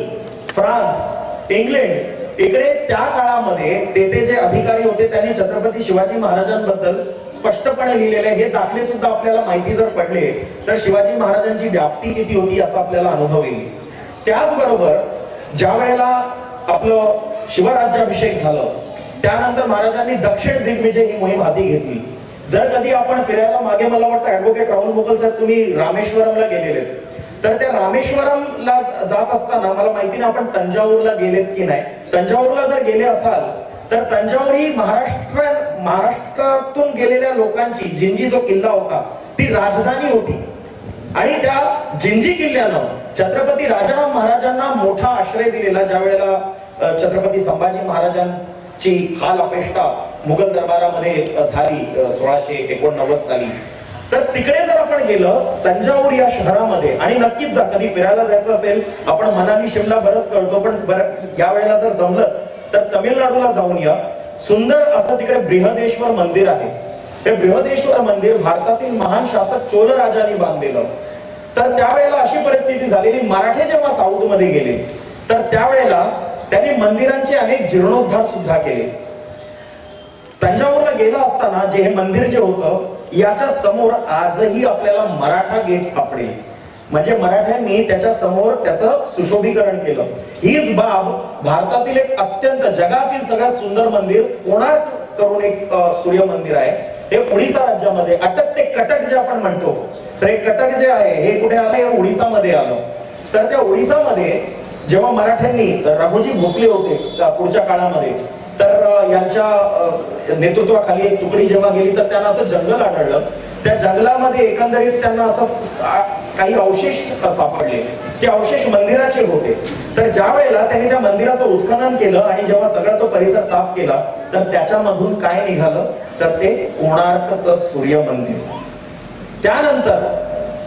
फ्रान्स, इंग्लंड इकडे त्या काळामध्ये ते जे अधिकारी होते त्यांनी छत्रपती शिवाजी महाराजांबद्दल स्पष्टपणे लिहिलेले हे दाखले सुद्धा आपल्याला माहिती जर पडले तर शिवाजी महाराजांची व्याप्ती किती होती याचा आपल्याला अनुभव येईल. त्याचबरोबर ज्या वेळेला आपलं शिवराज्याभिषेक झालं त्यानंतर महाराजांनी दक्षिण दिग्विजय ही मोहीम हाती घेतली. जर कधी आपण फिरायला मागे, मला वाटतं ऍडव्होकेट राहुल मुघल साहेब तुम्ही रामेश्वरमला गेलेले, तर त्या रामेश्वरमला जात असताना मला माहिती नाही आपण तंजावूरला गेलेत की नाही. तंजावूरला जर गेले असाल तर तंजावूर ही महाराष्ट्रातून गेलेल्या लोकांची, जिंजी जो किल्ला होता ती राजधानी होती. आणि त्या जिंजी किल्ल्यानं छत्रपती राजाराम महाराजांना मोठा आश्रय दिलेला. ज्या वेळेला छत्रपती संभाजी महाराजांची हाल अपेष्टा मुघल दरबारामध्ये झाली 1689 साली, तर तिकडे जर आपण गेलं तंजावूर या शहरामध्ये, आणि नक्कीच जा, कधी फिरायला जायचं असेल, आपण मनाली शिमला बरंच करतो पण बरं या वेळेला जर जमलंच तर तमिळनाडूला जाऊन या. सुंदर असं तिकडे बृहदेश्वर मंदिर आहे. हे बृहदेश्वर मंदिर भारतातील महान शासक चोल राजांनी बांधलेलं. तर त्यावेळेला अशी परिस्थिती झालेली, मराठे जेव्हा साऊथ मध्ये गेले तर त्यावेळेला त्यांनी मंदिरांचे अनेक जीर्णोद्धार सुद्धा केले. तंजावूरला गेला असताना जे हे मंदिर जे होतं याच्या समोर आजही आपल्याला मराठा गेट सापडेल. म्हणजे मराठ्यांनी त्याच्या समोर त्याचं सुशोभीकरण केलं. हीच बाब भारतातील एक अत्यंत, जगातील सगळ्यात सुंदर मंदिर कोणार्क करून एक सूर्य मंदिर आहे. हे ओडिसा राज्यामध्ये, अटक ते कटक जे आपण म्हणतो, तर हे कटक जे आहे हे कुठे आलं, हे ओडिसामध्ये आलं. तर त्या ओडिसामध्ये जेव्हा मराठ्यांनी, रघुजी भोसले होते पुढच्या काळामध्ये, तर यांच्या नेतृत्वाखाली एक तुकडी जेव्हा गेली तर त्यांना असं जंगल आढळलं. त्या जंगलामध्ये एकंदरीत त्यांना असं काही अवशेष सापडले. ते अवशेष मंदिराचे होते. तर ज्या वेळेला त्यांनी त्या मंदिराचं उत्खनन केलं आणि जेव्हा सगळा तो परिसर साफ केला तर त्याच्यामधून काय निघालं, तर ते कोणार्कचं सूर्य मंदिर. त्यानंतर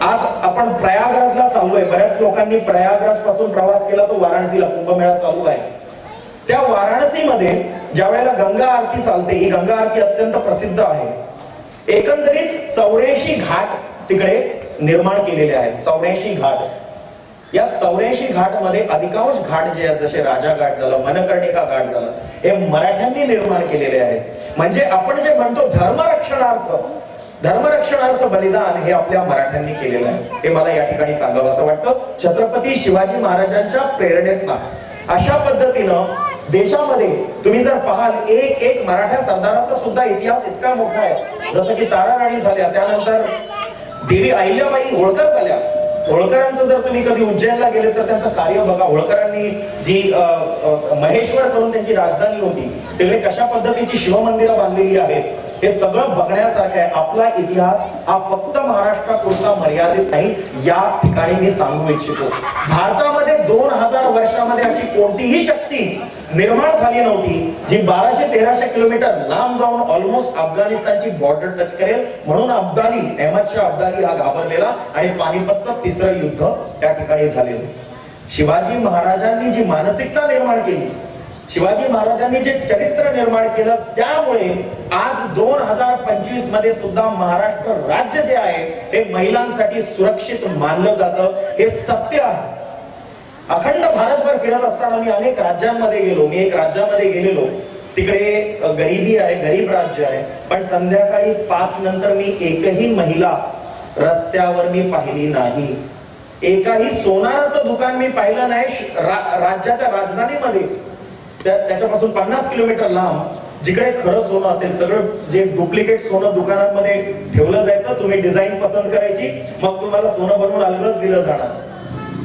आज आपण प्रयागराजला चाललोय. बऱ्याच लोकांनी प्रयागराज पासून प्रवास केला तो वाराणसीला, कुंभमेळा चालू आहे. त्या वाराणसीमध्ये ज्या वेळेला गंगा आरती चालते, ही गंगा आरती अत्यंत प्रसिद्ध आहे. एकंदरीत 84 घाट तिकडे निर्माण केलेले आहेत. 84 घाट. या 84 घाट मध्ये अधिकांश घाट जे आहेत, जसे राजा घाट झालं, मनकर्णिका घाट झालं, हे मराठ्यांनी निर्माण केलेले आहेत. म्हणजे आपण जे म्हणतो धर्मरक्षणार्थ बलिदान हे आपल्या मराठ्यांनी केलेलं आहे. हे मला या ठिकाणी सांगावं असं वाटतं. छत्रपती शिवाजी महाराजांच्या प्रेरणेतनं अशा पद्धतीनं देशामध्ये तुम्ही जर पाहाल, एक मराठा सरदाराचा सुद्धा इतिहास इतका मोठा आहे. जसं की ताराराणी झाल्या, त्यानंतर देवी अहिल्याबाई होळकर झाल्या. होळकरांचं जर तुम्ही कधी उज्जैनला गेले तर त्यांचं कार्य बघा. होळकरांनी जी महेश्वर करून त्यांची राजधानी होती, तिकडे कशा पद्धतीची शिवमंदिरं बांधलेली आहेत, हे सगळं बघण्यासारखं आहे. आपला इतिहास हा फक्त महाराष्ट्रापुरता मर्यादित नाही, या ठिकाणी मी सांगू इच्छितो. भारतामध्ये 2000 वर्षामध्ये अशी कोणतीही शक्ती निर्माण झाली नव्हती जी 1200-1300 किलोमीटर लांब जाऊन ऑलमोस्ट अफगाणिस्तानची बॉर्डर टच करेल. म्हणून अहमद शाह अब्दाली हा घाबरलेला आणि पानिपतचं तिसरं युद्ध त्या ठिकाणी झालेलं. शिवाजी महाराजांनी जी मानसिकता निर्माण केली, शिवाजी महाराजांनी जे चरित्र निर्माण केलं, त्यामुळे आज 2025 मध्ये सुद्धा महाराष्ट्र राज्य जे आहे हे महिलांसाठी सुरक्षित मानलं जातं. हे सत्य आहे. अखंड भारतभर फिरत असताना मी अनेक राज्यांमध्ये गेलो. मी एक राज्यामध्ये गेलेलो, तिकडे गरिबी आहे, गरीब राज्य आहे, पण संध्याकाळी 5 नंतर मी एकही महिला रस्त्यावर मी पाहिली नाही. एकाही सोनाराचं दुकान मी पाहिलं नाही. राज्याच्या राजधानीमध्ये त्याच्यापासून 50 किलोमीटर लांब जिकडे खरं सोनं असेल, सगळं जे डुप्लिकेट सोनं दुकानांमध्ये ठेवलं जायचं, तुम्ही डिझाईन पसंत करायची, मग तुम्हाला सोनं बनवून अलगच दिलं जाणार.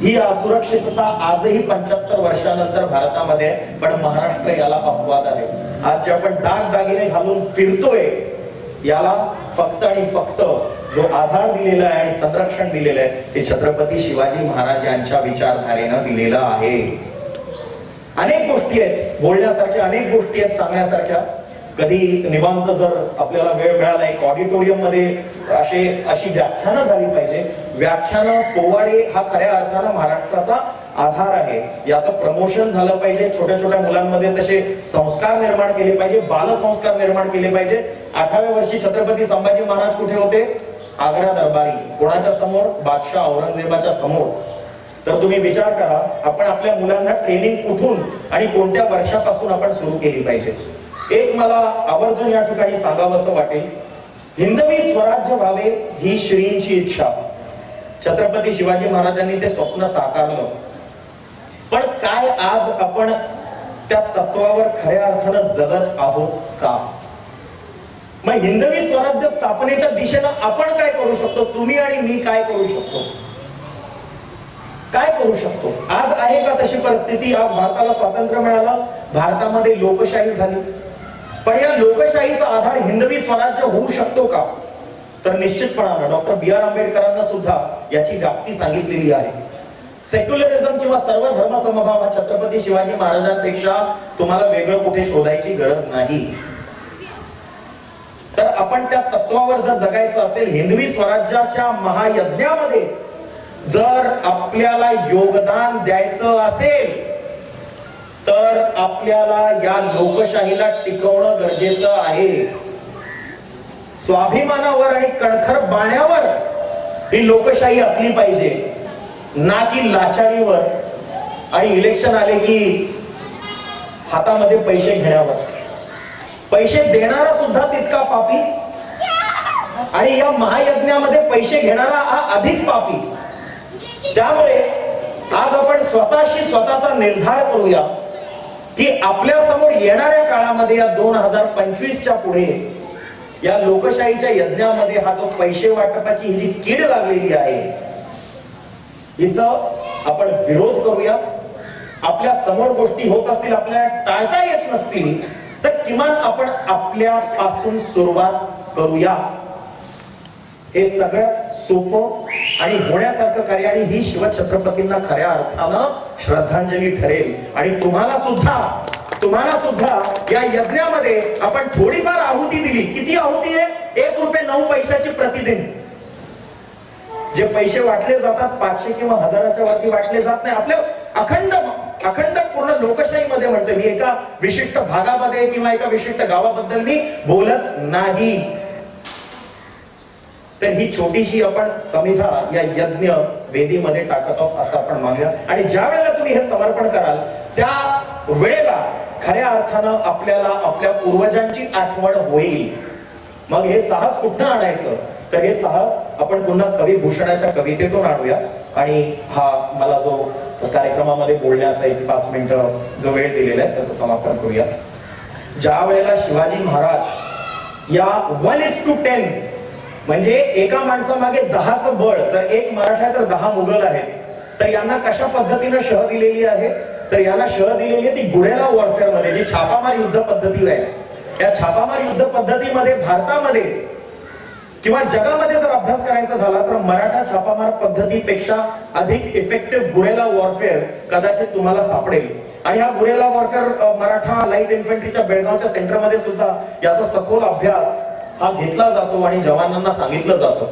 ही असुरक्षितता आजही 75 वर्षानंतर भारतामध्ये आहे. पण महाराष्ट्र याला अपवाद आहे. आज जे आपण दागदागिने घालून फिरतोय, याला फक्त आणि फक्त जो आधार दिलेला आहे आणि संरक्षण दिलेलं आहे ते छत्रपती शिवाजी महाराज यांच्या विचारधारेनं दिलेलं आहे. अनेक गोष्टी आहेत बोलण्यासारख्या, अनेक गोष्टी आहेत सांगण्यासारख्या. कधी निवांत जर आपल्याला वेळ मिळाला, एक ऑडिटोरियम मध्ये अशी व्याख्यानं झाली पाहिजे. व्याख्यानं, पोवाडे हा खऱ्या अर्थानं महाराष्ट्राचा आधार आहे. याचं प्रमोशन झालं पाहिजे. छोट्या छोट्या मुलांमध्ये तसे संस्कार निर्माण केले पाहिजे, बालसंस्कार निर्माण केले पाहिजे. 8व्या वर्षी छत्रपती संभाजी महाराज कुठे होते? आग्रा दरबारी. कोणाच्या समोर? बादशाह औरंगजेबाच्या समोर. तर तुम्ही विचार करा, आपण आपल्या मुलांना ट्रेनिंग कुठून आणि कोणत्या वर्षापासून आपण सुरू केली पाहिजे. एक मला आवर्जून या ठिकाणी सांगावंसं वाटेल, हिंदवी स्वराज्य व्हावे ही श्रींची इच्छा. छत्रपती शिवाजी महाराजांनी ते स्वप्न साकारलं. पण काय आज आपण त्या तत्वावर खऱ्या अर्थानं जगत आहोत का? मग हिंदवी स्वराज्य स्थापनेच्या दिशेनं आपण काय करू शकतो? तुम्ही आणि मी काय करू शकतो? काय करू शकतो? आज आहे का तशी परिस्थिती? आज भारताला स्वातंत्र्य मिळालं, भारतामध्ये लोकशाही झाली. पण या लोकशाहीचा आधार हिंदवी स्वराज्य होऊ शकतो का? तर निश्चितपणानं डॉक्टर बी आर आंबेडकरांना सुद्धा याची व्याप्ती सांगितलेली आहे. सेक्युलरिझम किंवा सर्व धर्म समभाव हा छत्रपती शिवाजी महाराजांपेक्षा तुम्हाला वेगळं कुठे शोधायची गरज नाही. तर आपण त्या तत्वावर जर जगायचं असेल, हिंदवी स्वराज्याच्या महायज्ञामध्ये जर आपल्याला योगदान द्यायचं असेल, तर आपल्याला या लोकशाहीला टिकवणं गरजेचं आहे. स्वाभिमानावर आणि कणखर बाण्यावर ही लोकशाही असली पाहिजे, ना की लाचारीवर आणि इलेक्शन आले की हातामध्ये पैसे घेण्यावर. पैसे देणारा सुद्धा तितका पापी आणि या महायज्ञामध्ये पैसे घेणारा हा अधिक पापी. त्यामुळे आज आपण स्वतःशी स्वतःचा निर्धार करूया की आपल्या समोर येणाऱ्या काळामध्ये या 2025च्या पुढे या लोकशाहीच्या यज्ञामध्ये हा जो पैसे वाटपाची ही जी कीड लागलेली आहे, हिचं आपण विरोध करूया. आपल्या समोर गोष्टी होत असतील, आपल्याला टाळता येत नसतील, तर किमान आपण आपल्यापासून सुरुवात करूया. हे सगळ्यात सोपं आणि होण्यासारखं कार्य, आणि ही शिवछत्रपतींना खऱ्या अर्थानं श्रद्धांजली ठरेल. आणि तुम्हाला सुद्धा या यज्ञामध्ये आपण थोडीफार आहुती दिली. किती आहुती आहे? 1 रुपये 9 पैशाची प्रतिदिन. जे पैसे वाटले जातात 500 किंवा 1000च्या वरती वाटले जात नाही. आपल्या अखंड पूर्ण लोकशाहीमध्ये म्हणते मी, एका विशिष्ट भागामध्ये किंवा एका विशिष्ट गावाबद्दल मी बोलत नाही. तर ही छोटीशी आपण समिधा या यज्ञ वेदीमध्ये टाकत आहोत असं आपण मानूया. आणि ज्या वेळेला तुम्ही हे समर्पण कराल, त्या वेळेला खऱ्या अर्थानं आपल्याला आपल्या पूर्वजांची आठवण होईल. मग हे साहस कुठनं आणायचं? तर हे साहस आपण पुन्हा कवी भूषणाच्या कवितेतून आणूया. आणि हा मला जो कार्यक्रमामध्ये बोलण्याचा एक 5 मिनिटं जो वेळ दिलेला आहे त्याचं समापन करूया. ज्या वेळेला शिवाजी महाराज या 1:10 म्हणजे एका माणसामागे 10चं बळ, जर एक मराठा आहे तर 10 मुघल आहेत, तर यांना कशा पद्धतीनं शह दिलेली आहे? तर यांना शह दिलेली आहे ती गुरेला वॉरफेअर मध्ये, जी छापामार युद्ध पद्धती आहे. या छापामार युद्ध पद्धतीमध्ये भारतामध्ये किंवा जगामध्ये जर अभ्यास करायचा झाला तर मराठा छापामार पद्धतीपेक्षा अधिक इफेक्टिव्ह गुरेला वॉरफेअर कदाचित तुम्हाला सापडेल. आणि हा गुरेला वॉरफेअर मराठा लाईट इन्फंट्रीच्या बेळगावच्या सेंटरमध्ये सुद्धा याचा सखोल अभ्यास हा घेतला जातो आणि जवानांना सांगितलं जातं.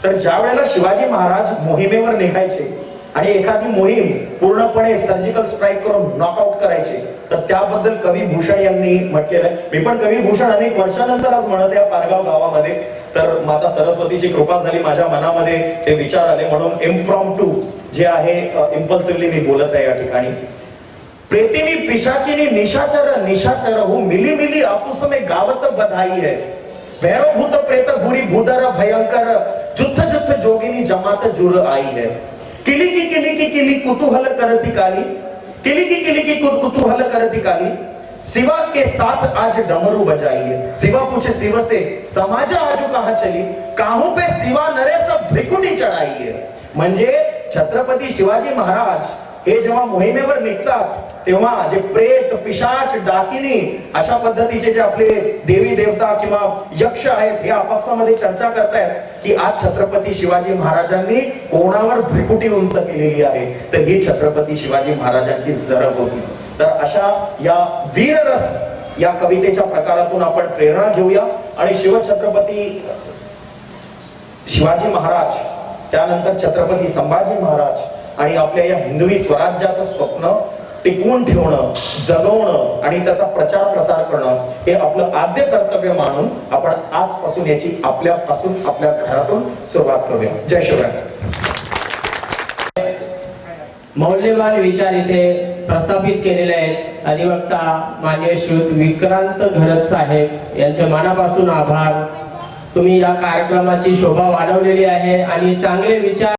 तर ज्या वेळेला शिवाजी महाराज मोहिमेवर निघायचे आणि एखादी मोहीम पूर्णपणे सर्जिकल स्ट्राईक करून नॉकआउट करायचे, तर त्याबद्दल कवी भूषण यांनी म्हटलेलं आहे. मी पण कवी भूषण अनेक वर्षानंतर आज म्हणत आहे पारगाव गावामध्ये, तर माता सरस्वतीची कृपा झाली, माझ्या मनामध्ये ते विचार आले, म्हणून इम्प्रॉम्प्टू जे आहे इम्पल्सिव्हली मी बोलत आहे या ठिकाणी. प्रेतिनी पिशाचिनी निशाचर हो मिली मिली आपुस में गावत बधाई है. भैरव भूत प्रेत भूरी भूधर भयंकर जुत्थ जुत्थ जोगिनी जमात जुर आई है. किली की किली कुतूहल करती काली, किली की कुतूहल करती काली. शिवा के साथ आज डमरू बजाइए। शिवा पूछे शिव से समाज आजू कहाँ चली, काहू पे शिवा नरे सब भिकुटी चढाइए। म्हणजे छत्रपती शिवाजी महाराज हे जेव्हा मोहिमेवर निघतात तेव्हा जे प्रेत पिशाच डाकिनी अशा पद्धतीचे जे आपले देवी देवता किंवा यक्ष आहेत हे आपापसामध्ये चर्चा करतायत की आज छत्रपती शिवाजी महाराजांनी कोणावर भिकुटी उंच केलेली आहे, तर ही छत्रपती शिवाजी महाराजांची जरब होती। तर अशा या वीररस या कवितेच्या प्रकारातून आपण प्रेरणा घेऊया आणि शिवछत्रपती शिवाजी महाराज, त्यानंतर छत्रपती संभाजी महाराज आणि आपल्या या हिंदवी स्वराज्याचं स्वप्न टिकवून ठेवणं, जगवणं आणि त्याचा प्रचार प्रसार करणं हे आपलं आद्य कर्तव्य मानून आपण आजपासून याची आपल्यापासून आपल्या घरातून सुरुवात करूया। जय शिवराय। मौल्यवान विचार इथे प्रस्थापित केलेले आहेत। अधिवक्ता मान्य श्रीयुत विक्रांत घरत साहेब यांचे मनापासून आभार। तुम्ही या कार्यक्रमाची शोभा वाढवलेली आहे आणि चांगले विचार